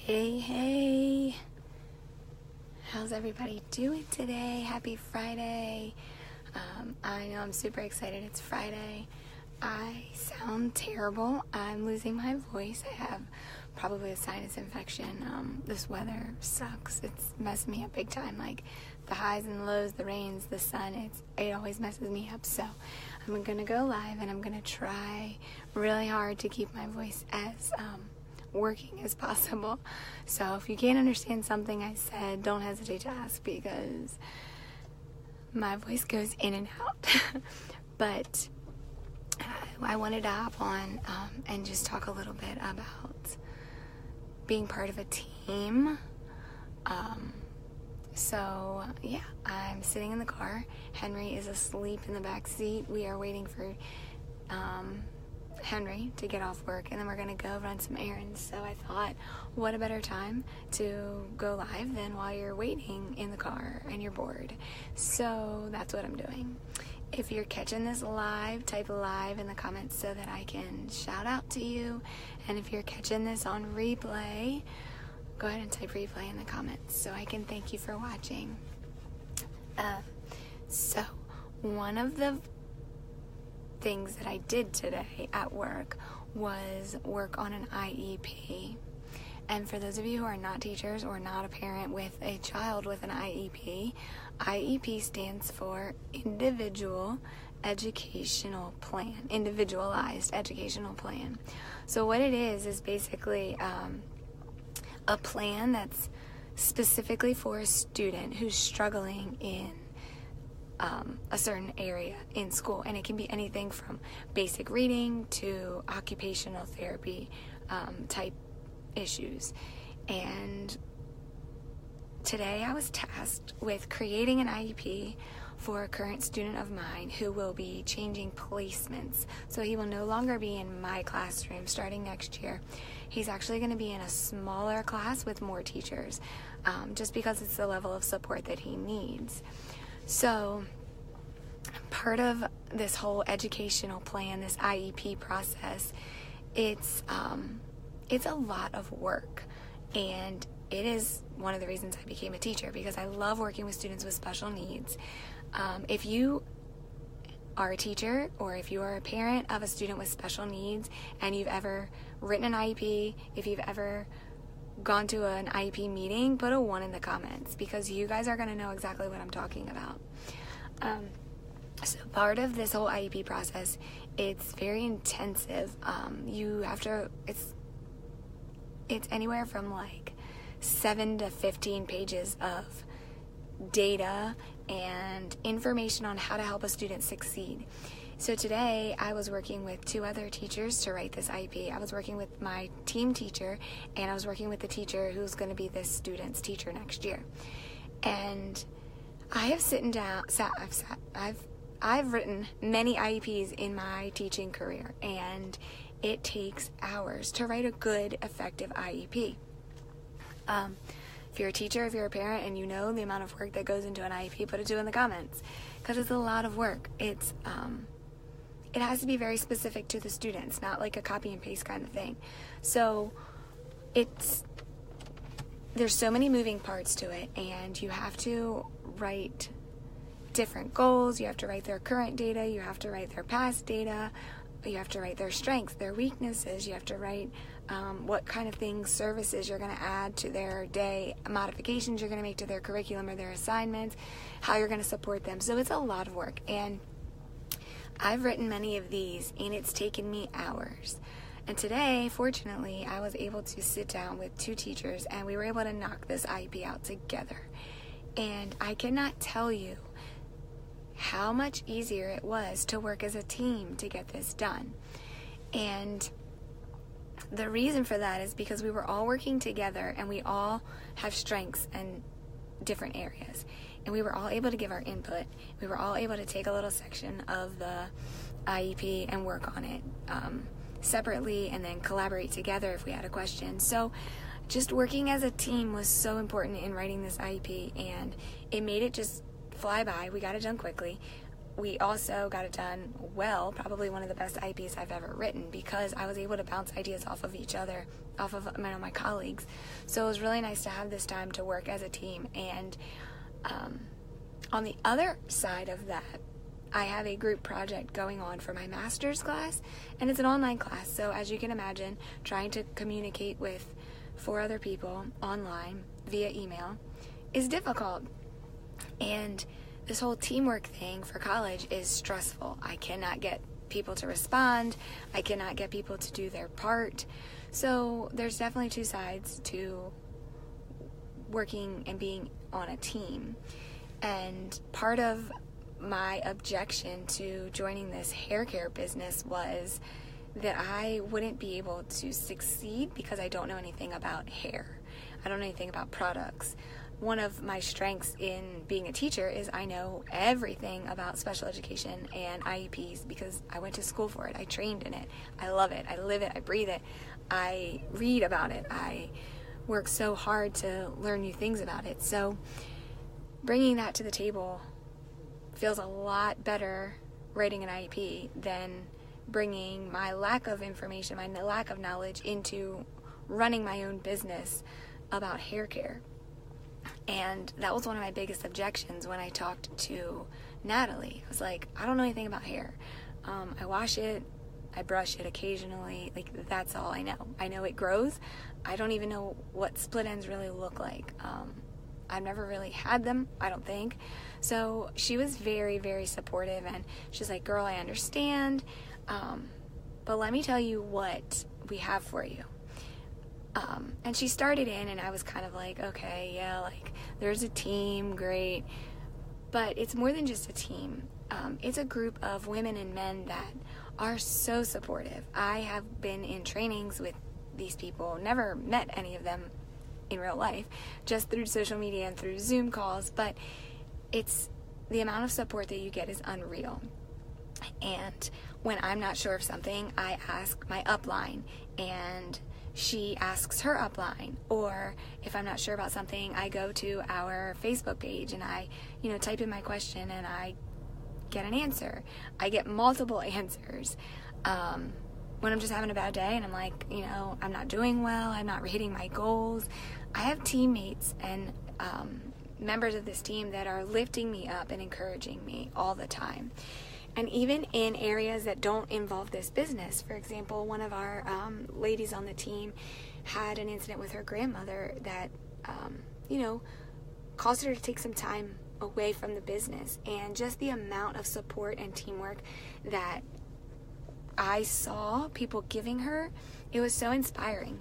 Hey, how's everybody doing today? Happy Friday. I know I'm super excited. It's Friday. I sound terrible. I'm losing my voice. I have probably a sinus infection. This weather sucks. It's messing me up big time. Like the highs and lows, the rains, the sun, it always messes me up. So I'm going to go live and I'm going to try really hard to keep my voice as working as possible. So if you can't understand something I said, don't hesitate to ask because my voice goes in and out. But I wanted to hop on and just talk a little bit about being part of a team. So yeah, I'm sitting in the car. Henry is asleep in the back seat. We are waiting for Henry to get off work, and then we're gonna go run some errands. So I thought, what a better time to go live than while you're waiting in the car and you're bored. So that's what I'm doing. If you're catching this live, type live in the comments so that I can shout out to you. And if you're catching this on replay, go ahead and type replay in the comments so I can thank you for watching. So one of the things that I did today at work was work on an IEP. And for those of you who are not teachers or not a parent with a child with an IEP, IEP stands for Individual Educational Plan, Individualized Educational Plan. So what it is basically a plan that's specifically for a student who's struggling in a certain area in school, and it can be anything from basic reading to occupational therapy type issues. And today I was tasked with creating an IEP for a current student of mine who will be changing placements. So he will no longer be in my classroom starting next year. He's actually going to be in a smaller class with more teachers, just because it's the level of support that he needs. So part of this whole educational plan, this IEP process, it's a lot of work, and it is one of the reasons I became a teacher, because I love working with students with special needs. If you are a teacher or if you are a parent of a student with special needs and you've ever written an IEP, if you've ever gone to an IEP meeting, put a 1 in the comments, because you guys are going to know exactly what I'm talking about. So part of this whole IEP process, it's very intensive. It's anywhere from like 7 to 15 pages of data and information on how to help a student succeed. So today I was working with 2 other teachers to write this IEP. I was working with my team teacher, and I was working with the teacher who's going to be this student's teacher next year. And I have I've written many IEPs in my teaching career, and it takes hours to write a good, effective IEP. If you're a teacher, if you're a parent, and you know the amount of work that goes into an IEP, put a 2 in the comments, because it's a lot of work. It has to be very specific to the students, not like a copy and paste kind of thing. So there's so many moving parts to it, and you have to write different goals. You have to write their current data, you have to write their past data, you have to write their strengths, their weaknesses, you have to write what kind of things, services you're going to add to their day, modifications you're going to make to their curriculum or their assignments, how you're going to support them. So it's a lot of work, and I've written many of these, and it's taken me hours. And today, fortunately, I was able to sit down with 2 teachers, and we were able to knock this IEP out together. And I cannot tell you how much easier it was to work as a team to get this done. And the reason for that is because we were all working together, and we all have strengths in different areas. And we were all able to give our input. We were all able to take a little section of the IEP and work on it separately, and then collaborate together if we had a question. So just working as a team was so important in writing this IEP, and it made it just fly by. We got it done quickly. we also got it done well, probably one of the best IEPs I've ever written, because I was able to bounce ideas off of each other, off of my colleagues. So it was really nice to have this time to work as a team. And on the other side of that, I have a group project going on for my master's class, and it's an online class. So as you can imagine, trying to communicate with 4 other people online via email is difficult. And this whole teamwork thing for college is stressful. I cannot get people to respond. I cannot get people to do their part. So there's definitely 2 sides to working and being on a team. And part of my objection to joining this hair care business was that I wouldn't be able to succeed because I don't know anything about hair. I don't know anything about products. One of my strengths in being a teacher is I know everything about special education and IEPs because I went to school for it. I trained in it. I love it. I live it. I breathe it. I read about it. I work so hard to learn new things about it. So bringing that to the table feels a lot better writing an IEP than bringing my lack of information, my lack of knowledge into running my own business about hair care. And that was one of my biggest objections when I talked to Natalie. I was like, I don't know anything about hair. I wash it, I brush it occasionally, like that's all I know. I know it grows. I don't even know what split ends really look like. I've never really had them, I don't think. So she was very, very supportive, and she's like, girl, I understand, but let me tell you what we have for you. And she started in, and I was kind of like, okay, yeah, like there's a team, great. But it's more than just a team. It's a group of women and men that are so supportive. I have been in trainings with these people, never met any of them in real life, just through social media and through Zoom calls, but it's the amount of support that you get is unreal. And when I'm not sure of something, I ask my upline, and she asks her upline. Or if I'm not sure about something, I go to our Facebook page and I, type in my question and I get an answer. I get multiple answers. When I'm just having a bad day and I'm like, I'm not doing well, I'm not hitting my goals, I have teammates and members of this team that are lifting me up and encouraging me all the time. And even in areas that don't involve this business, for example, one of our ladies on the team had an incident with her grandmother that, caused her to take some time away from the business. And just the amount of support and teamwork that I saw people giving her, it was so inspiring.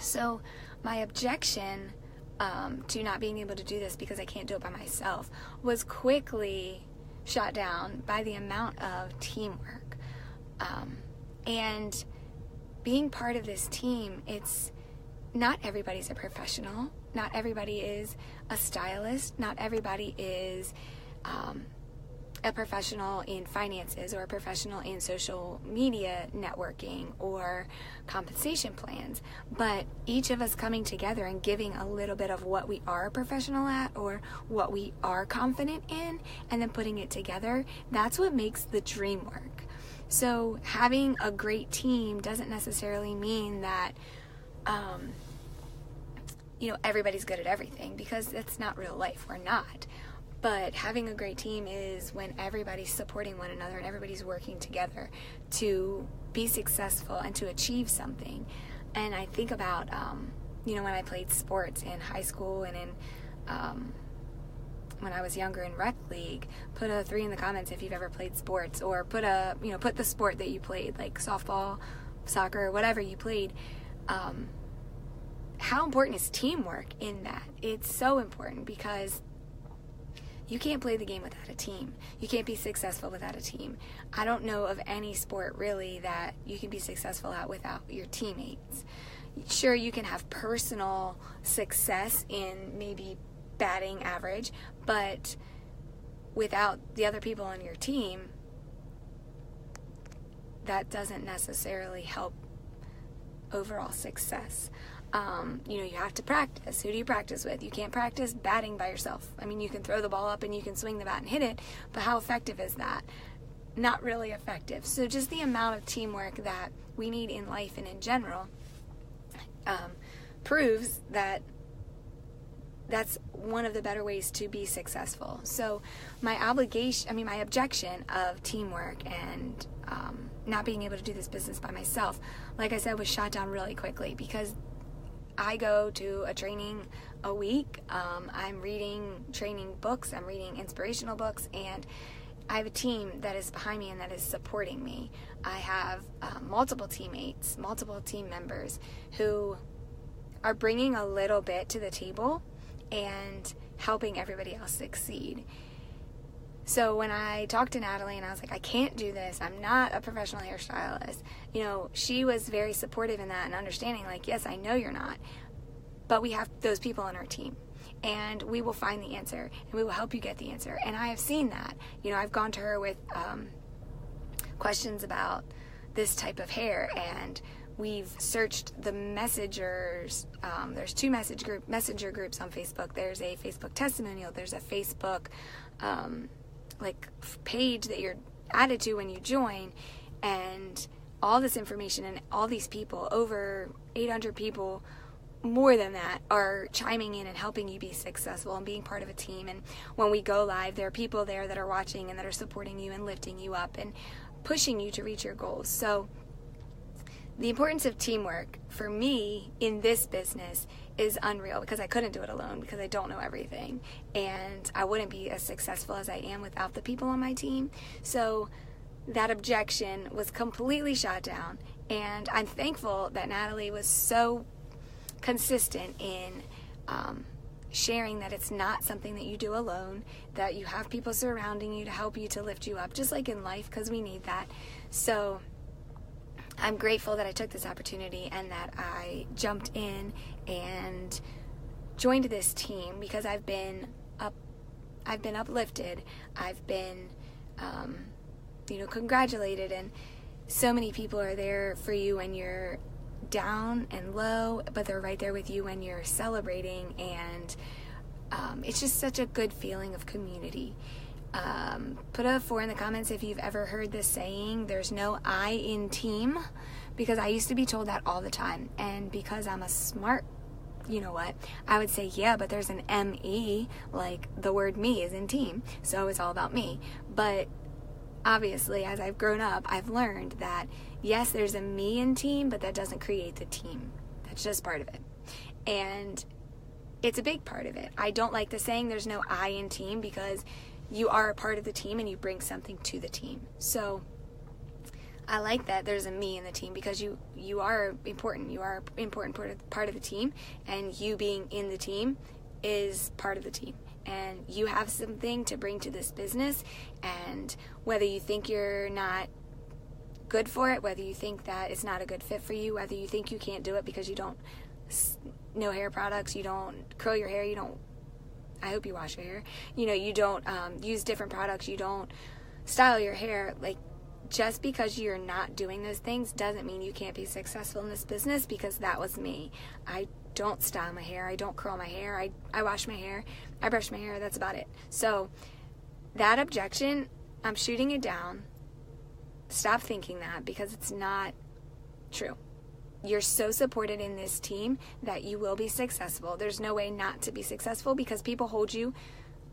So my objection to not being able to do this because I can't do it by myself was quickly shot down by the amount of teamwork. And being part of this team, it's not everybody's a professional. Not everybody is a stylist. Not everybody is a professional in finances or a professional in social media networking or compensation plans. But each of us coming together and giving a little bit of what we are a professional at or what we are confident in, and then putting it together, that's what makes the dream work. So having a great team doesn't necessarily mean that everybody's good at everything, because that's not real life. We're not. But having a great team is when everybody's supporting one another and everybody's working together to be successful and to achieve something. And I think about, when I played sports in high school and in when I was younger in rec league. Put a 3 in the comments if you've ever played sports, or put the sport that you played, like softball, soccer, whatever you played. How important is teamwork in that? It's so important, because you can't play the game without a team. You can't be successful without a team. I don't know of any sport really that you can be successful at without your teammates. Sure, you can have personal success in maybe batting average, but without the other people on your team, that doesn't necessarily help overall success. You have to practice. Who do you practice with? You can't practice batting by yourself. I mean, you can throw the ball up and you can swing the bat and hit it, but how effective is that? Not really effective. So just the amount of teamwork that we need in life and in general proves that that's one of the better ways to be successful. So my objection of teamwork and not being able to do this business by myself, like I said, was shot down really quickly because I go to a training a week. I'm reading training books. I'm reading inspirational books, and I have a team that is behind me and that is supporting me. I have multiple teammates, multiple team members who are bringing a little bit to the table and helping everybody else succeed. So when I talked to Natalie and I was like, I can't do this, I'm not a professional hairstylist, she was very supportive in that and understanding, like, yes, I know you're not, but we have those people on our team and we will find the answer and we will help you get the answer. And I have seen that. I've gone to her with questions about this type of hair, and we've searched the messengers. There's 2 messenger groups on Facebook. There's a Facebook testimonial. There's a Facebook page that you're added to when you join, and all this information and all these people, over 800 people, more than that, are chiming in and helping you be successful and being part of a team. And when we go live, there are people there that are watching and that are supporting you and lifting you up and pushing you to reach your goals. So the importance of teamwork for me in this business is unreal, because I couldn't do it alone, because I don't know everything, and I wouldn't be as successful as I am without the people on my team. So that objection was completely shot down, and I'm thankful that Natalie was so consistent in sharing that it's not something that you do alone, that you have people surrounding you to help you, to lift you up, just like in life, because we need that. So I'm grateful that I took this opportunity and that I jumped in and joined this team, because I've been uplifted. I've been, congratulated, and so many people are there for you when you're down and low, but they're right there with you when you're celebrating, and it's just such a good feeling of community. Put a 4 in the comments if you've ever heard this saying, there's no I in team, because I used to be told that all the time, and because I'm a smart, I would say, yeah, but there's an M-E, like the word me is in team, so it's all about me. But obviously, as I've grown up, I've learned that yes, there's a me in team, but that doesn't create the team. That's just part of it, and it's a big part of it. I don't like the saying there's no I in team, because you are a part of the team and you bring something to the team. So I like that there's a me in the team, because you are important. You are an important part of the team, and you being in the team is part of the team. And you have something to bring to this business, and whether you think you're not good for it, whether you think that it's not a good fit for you, whether you think you can't do it because you don't know hair products, you don't curl your hair, I hope you wash your hair, you don't use different products, you don't style your hair, just because you're not doing those things doesn't mean you can't be successful in this business, because that was me. I don't style my hair, I don't curl my hair, I wash my hair, I brush my hair, that's about it. So that objection, I'm shooting it down. Stop thinking that, because it's not true. You're so supported in this team that you will be successful. There's no way not to be successful, because people hold you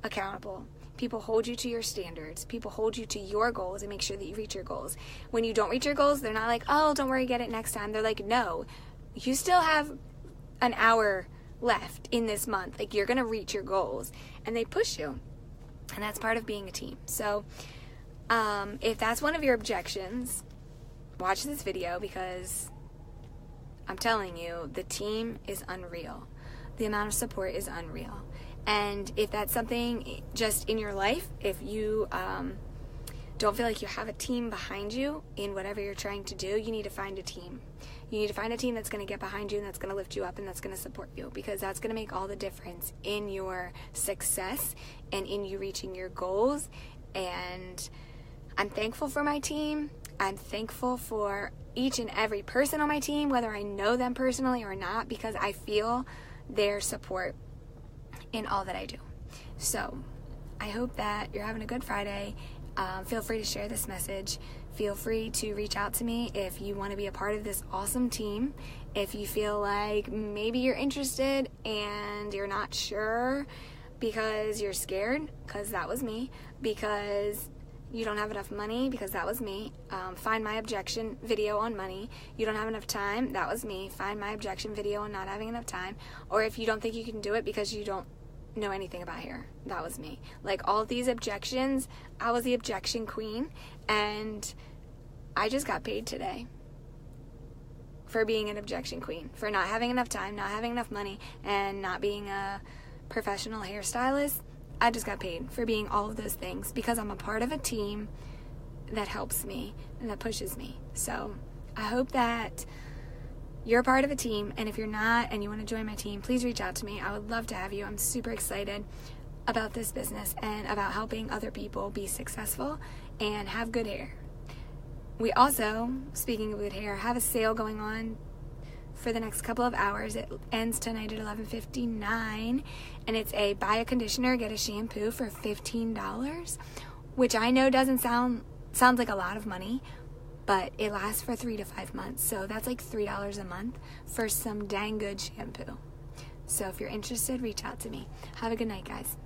accountable. People hold you to your standards. People hold you to your goals and make sure that you reach your goals. When you don't reach your goals, they're not like, oh, don't worry, get it next time. They're like, no, you still have an hour left in this month. You're going to reach your goals. And they push you. And that's part of being a team. So if that's one of your objections, watch this video, because I'm telling you, the team is unreal. The amount of support is unreal. And if that's something just in your life, if you don't feel like you have a team behind you in whatever you're trying to do, you need to find a team. You need to find a team that's going to get behind you and that's going to lift you up and that's going to support you, because that's going to make all the difference in your success and in you reaching your goals. And I'm thankful for my team. I'm thankful for each and every person on my team, whether I know them personally or not, because I feel their support in all that I do. So I hope that you're having a good Friday. Feel free to share this message. Feel free to reach out to me if you want to be a part of this awesome team. If you feel like maybe you're interested and you're not sure because you're scared, because that was me, because you don't have enough money, because that was me. Find my objection video on money. You don't have enough time, that was me. Find my objection video on not having enough time. Or if you don't think you can do it because you don't know anything about hair, that was me. Like, all these objections, I was the objection queen, and I just got paid today for being an objection queen, for not having enough time, not having enough money, and not being a professional hairstylist. I just got paid for being all of those things because I'm a part of a team that helps me and that pushes me. So I hope that you're a part of a team, and if you're not and you want to join my team, please reach out to me. I would love to have you. I'm super excited about this business and about helping other people be successful and have good hair. We also, speaking of good hair, have a sale going on for the next couple of hours. It ends tonight at 11:59, and it's a buy a conditioner, get a shampoo for $15, which I know doesn't sounds like a lot of money, but it lasts for 3 to 5 months. So that's like $3 a month for some dang good shampoo. So if you're interested, reach out to me. Have a good night, guys.